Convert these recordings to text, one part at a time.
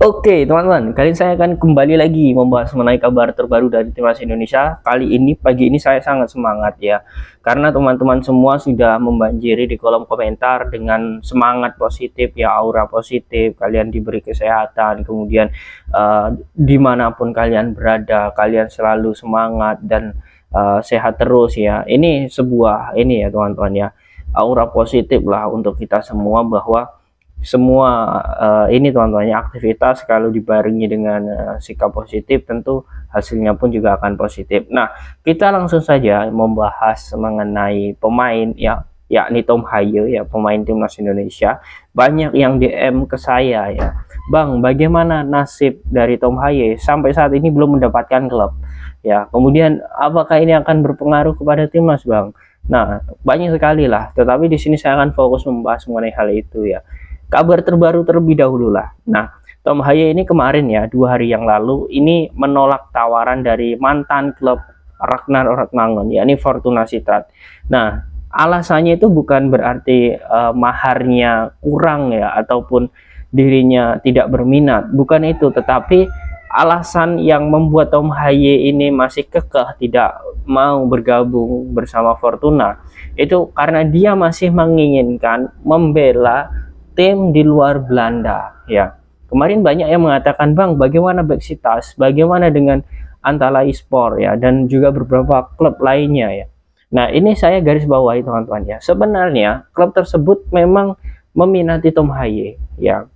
Oke, teman-teman, kali ini saya akan kembali lagi membahas mengenai kabar terbaru dari Timnas Indonesia. Kali ini, pagi ini saya sangat semangat ya, karena teman-teman semua sudah membanjiri di kolom komentar dengan semangat positif ya, aura positif. Kalian diberi kesehatan, kemudian dimanapun kalian berada, kalian selalu semangat dan sehat terus ya. Ini sebuah ini ya teman-teman ya, aura positif lah untuk kita semua bahwa semua ini teman-teman aktivitas kalau dibarengi dengan sikap positif tentu hasilnya pun juga akan positif. Nah, kita langsung saja membahas mengenai pemain ya, yakni Tom Haye ya, pemain timnas Indonesia. Banyak yang DM ke saya ya, Bang, bagaimana nasib dari Tom Haye? Sampai saat ini belum mendapatkan klub ya. Kemudian apakah ini akan berpengaruh kepada timnas, Bang? Nah, banyak sekali lah, tetapi di sini saya akan fokus membahas mengenai hal itu ya. Kabar terbaru terlebih dahulu lah. Nah, Tom Haye ini kemarin ya, 2 hari yang lalu, ini menolak tawaran dari mantan klub Ragnar Oratmangun, yakni Fortuna Sittard. Nah, alasannya itu bukan berarti maharnya kurang ya, ataupun dirinya tidak berminat. Bukan itu, tetapi alasan yang membuat Tom Haye ini masih kekeh tidak mau bergabung bersama Fortuna, itu karena dia masih menginginkan membela tim di luar Belanda ya. Kemarin banyak yang mengatakan, Bang, bagaimana Besiktas, bagaimana dengan Antalyaspor ya, dan juga beberapa klub lainnya ya. Nah, ini saya garis bawahi teman-teman ya. Sebenarnya klub tersebut memang meminati Tom Haye ya.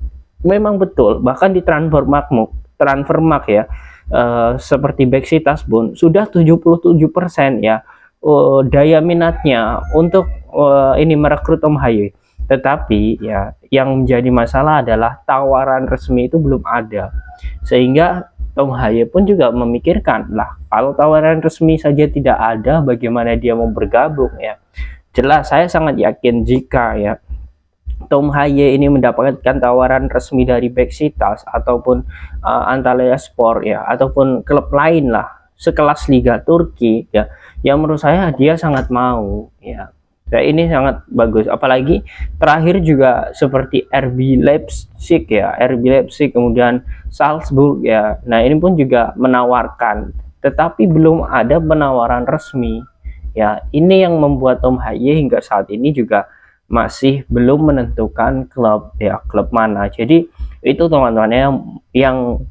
Memang betul, bahkan di Transfermarkt ya, seperti Besiktas pun sudah 77% ya daya minatnya untuk ini merekrut Tom Haye. Tetapi ya, yang menjadi masalah adalah tawaran resmi itu belum ada, sehingga Tom Haye pun juga memikirkan, lah kalau tawaran resmi saja tidak ada, bagaimana dia mau bergabung ya. Jelas saya sangat yakin jika ya Tom Haye ini mendapatkan tawaran resmi dari Besiktas ataupun Antalyaspor ya, ataupun klub lain lah sekelas Liga Turki ya, yang menurut saya dia sangat mau ya. Nah, ini sangat bagus, apalagi terakhir juga seperti RB Leipzig ya, RB Leipzig, kemudian Salzburg ya. Nah, ini pun juga menawarkan, tetapi belum ada penawaran resmi ya. Ini yang membuat Tom Haye hingga saat ini juga masih belum menentukan klub ya, klub mana. Jadi itu teman-teman yang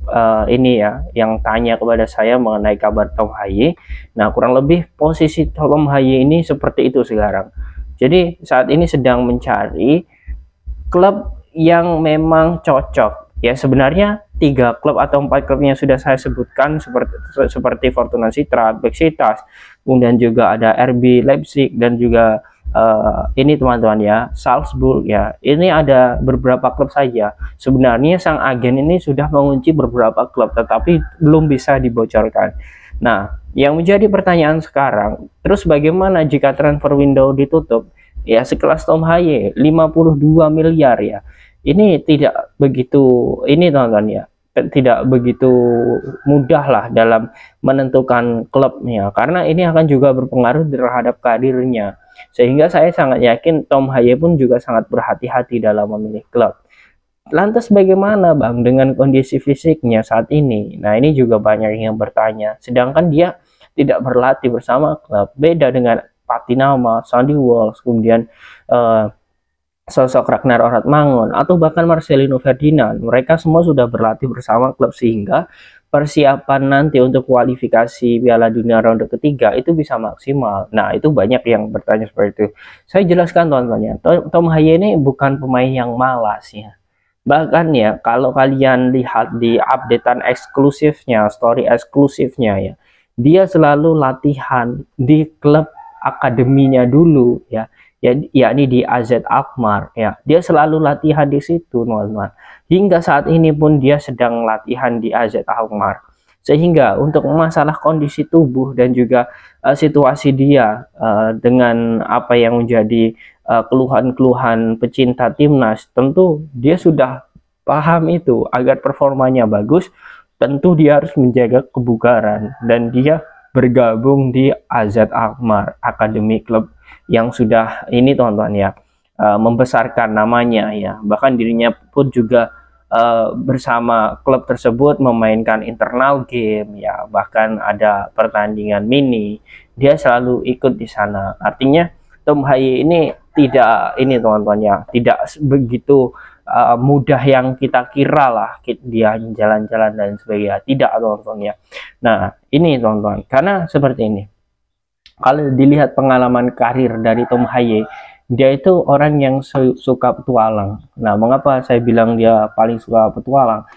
ini ya, yang tanya kepada saya mengenai kabar Tom Haye. Nah, kurang lebih posisi Tom Haye ini seperti itu sekarang. Jadi saat ini sedang mencari klub yang memang cocok ya. Sebenarnya 3 klub atau 4 klub yang sudah saya sebutkan seperti Fortuna Sittard, Besiktas, kemudian juga ada RB Leipzig, dan juga ini teman-teman ya, Salzburg ya. Ini ada beberapa klub saja. Sebenarnya sang agen ini sudah mengunci beberapa klub, tetapi belum bisa dibocorkan. Nah, yang menjadi pertanyaan sekarang, terus bagaimana jika transfer window ditutup? Ya, sekelas Tom Haye 52 miliar ya. Ini tidak begitu ini teman-teman ya, tidak begitu mudah lah dalam menentukan klubnya, karena ini akan juga berpengaruh terhadap karirnya. Sehingga saya sangat yakin Tom Haye pun juga sangat berhati-hati dalam memilih klub. Lantas bagaimana, Bang, dengan kondisi fisiknya saat ini? Nah, ini juga banyak yang bertanya. Sedangkan dia tidak berlatih bersama klub. Beda dengan Patinama, Sandy Walsh, kemudian sosok Ragnar Oratmangun, atau bahkan Marcelino Ferdinand. Mereka semua sudah berlatih bersama klub, sehingga persiapan nanti untuk kualifikasi Piala Dunia ronde ketiga itu bisa maksimal. Nah, itu banyak yang bertanya seperti itu. Saya jelaskan teman-teman ya, Tom Haye ini bukan pemain yang malas ya. Bahkan ya, kalau kalian lihat di updatean eksklusifnya, story eksklusifnya ya, dia selalu latihan di klub akademinya dulu ya, yakni di AZ Alkmaar ya. Dia selalu latihan di situ teman-teman. Hingga saat ini pun dia sedang latihan di AZ Alkmaar. Sehingga untuk masalah kondisi tubuh dan juga situasi dia dengan apa yang menjadi keluhan-keluhan pecinta timnas, tentu dia sudah paham itu. Agar performanya bagus, tentu dia harus menjaga kebugaran, dan dia bergabung di AZ Alkmaar, akademi klub yang sudah ini teman-teman ya, membesarkan namanya ya. Bahkan dirinya pun juga bersama klub tersebut memainkan internal game ya, bahkan ada pertandingan mini, dia selalu ikut di sana. Artinya Tom Haye ini tidak ini teman-teman ya, tidak begitu mudah yang kita kira lah dia jalan-jalan dan sebagainya, tidak teman-teman ya. Nah ini teman-teman, karena seperti ini, kalau dilihat pengalaman karir dari Tom Haye, dia itu orang yang suka petualang. Nah mengapa saya bilang dia paling suka petualang?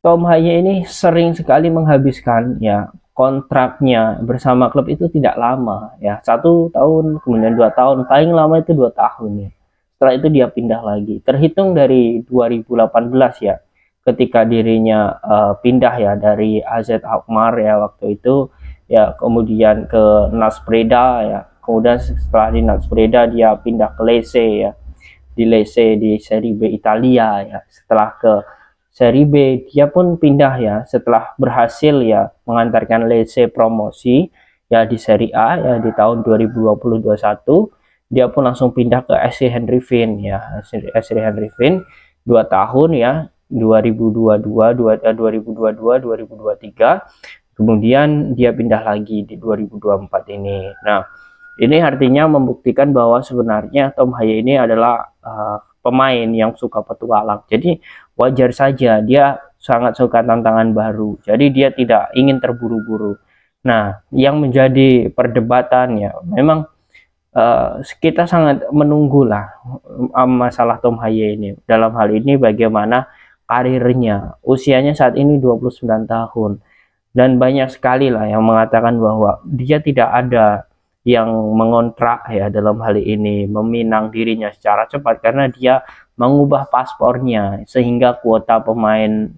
Tom Haye ini sering sekali menghabiskan ya kontraknya bersama klub itu tidak lama ya, 1 tahun, kemudian 2 tahun, paling lama itu 2 tahun ya. Setelah itu dia pindah lagi. Terhitung dari 2018 ya, ketika dirinya pindah ya dari AZ Alkmaar ya waktu itu ya, kemudian ke Naspreda ya, kemudian setelah di Naspreda dia pindah ke Lecce ya, di Lecce di Serie B Italia ya. Setelah ke Serie B dia pun pindah ya, setelah berhasil ya mengantarkan Lecce promosi ya di Serie A ya di tahun 2020-21, dia pun langsung pindah ke SC Heerenveen ya, SC Heerenveen 2 tahun ya, 2023, kemudian dia pindah lagi di 2024 ini. Nah ini artinya membuktikan bahwa sebenarnya Tom Haye ini adalah pemain yang suka petualang. Jadi wajar saja dia sangat suka tantangan baru. Jadi dia tidak ingin terburu-buru. Nah yang menjadi perdebatan ya, memang kita sangat menunggulah masalah Tom Haye ini. Dalam hal ini bagaimana karirnya, usianya saat ini 29 tahun, dan banyak sekali lah yang mengatakan bahwa dia tidak ada yang mengontrak ya dalam hal ini meminang dirinya secara cepat, karena dia mengubah paspornya sehingga kuota pemain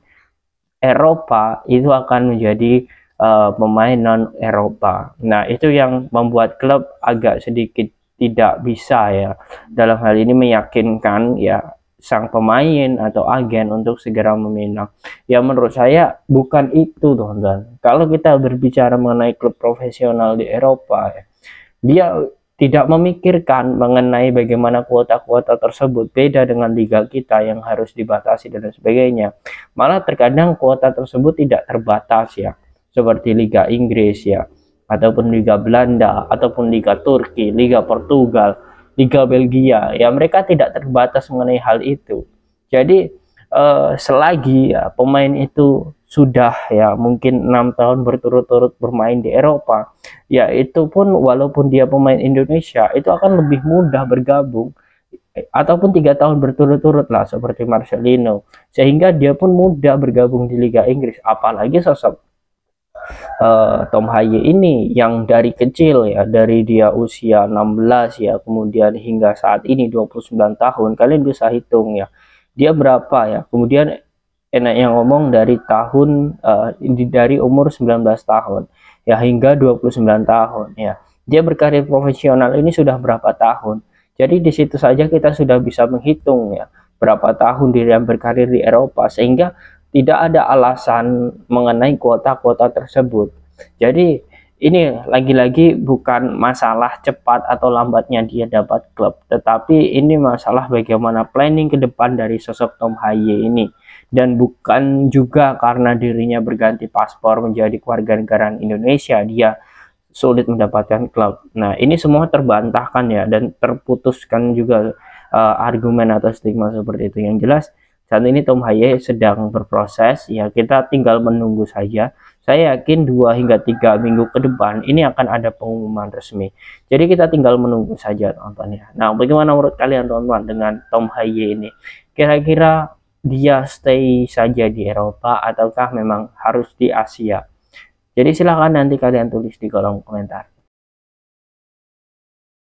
Eropa itu akan menjadi pemain non Eropa. Nah itu yang membuat klub agak sedikit tidak bisa ya dalam hal ini meyakinkan ya sang pemain atau agen untuk segera meminang. Ya menurut saya bukan itu teman-teman. Kalau kita berbicara mengenai klub profesional di Eropa ya, dia tidak memikirkan mengenai bagaimana kuota-kuota tersebut, beda dengan liga kita yang harus dibatasi dan sebagainya. Malah terkadang kuota tersebut tidak terbatas ya, seperti Liga Inggris ya, ataupun Liga Belanda, ataupun Liga Turki, Liga Portugal, Liga Belgia ya, mereka tidak terbatas mengenai hal itu. Jadi selagi ya pemain itu sudah ya mungkin 6 tahun berturut-turut bermain di Eropa ya, itu pun walaupun dia pemain Indonesia itu akan lebih mudah bergabung, ataupun 3 tahun berturut-turut lah seperti Marcelino, sehingga dia pun mudah bergabung di Liga Inggris. Apalagi sosok Tom Haye ini yang dari kecil ya, dari dia usia 16 ya, kemudian hingga saat ini 29 tahun, kalian bisa hitung ya dia berapa ya, kemudian enaknya ngomong dari tahun dari umur 19 tahun ya hingga 29 tahun ya, dia berkarir profesional ini sudah berapa tahun. Jadi di situ saja kita sudah bisa menghitung ya berapa tahun dia berkarir di Eropa, sehingga tidak ada alasan mengenai kuota-kuota tersebut. Jadi ini lagi-lagi bukan masalah cepat atau lambatnya dia dapat klub, tetapi ini masalah bagaimana planning ke depan dari sosok Tom Haye ini. Dan bukan juga karena dirinya berganti paspor menjadi kewarganegaraan Indonesia dia sulit mendapatkan klub. Nah ini semua terbantahkan ya, dan terputuskan juga argumen atau stigma seperti itu. Yang jelas saat ini Tom Haye sedang berproses ya, kita tinggal menunggu saja. Saya yakin 2 hingga 3 minggu ke depan ini akan ada pengumuman resmi. Jadi kita tinggal menunggu saja teman-teman ya. Nah bagaimana menurut kalian teman-teman dengan Tom Haye ini? Kira-kira dia stay saja di Eropa ataukah memang harus di Asia? Jadi silahkan nanti kalian tulis di kolom komentar.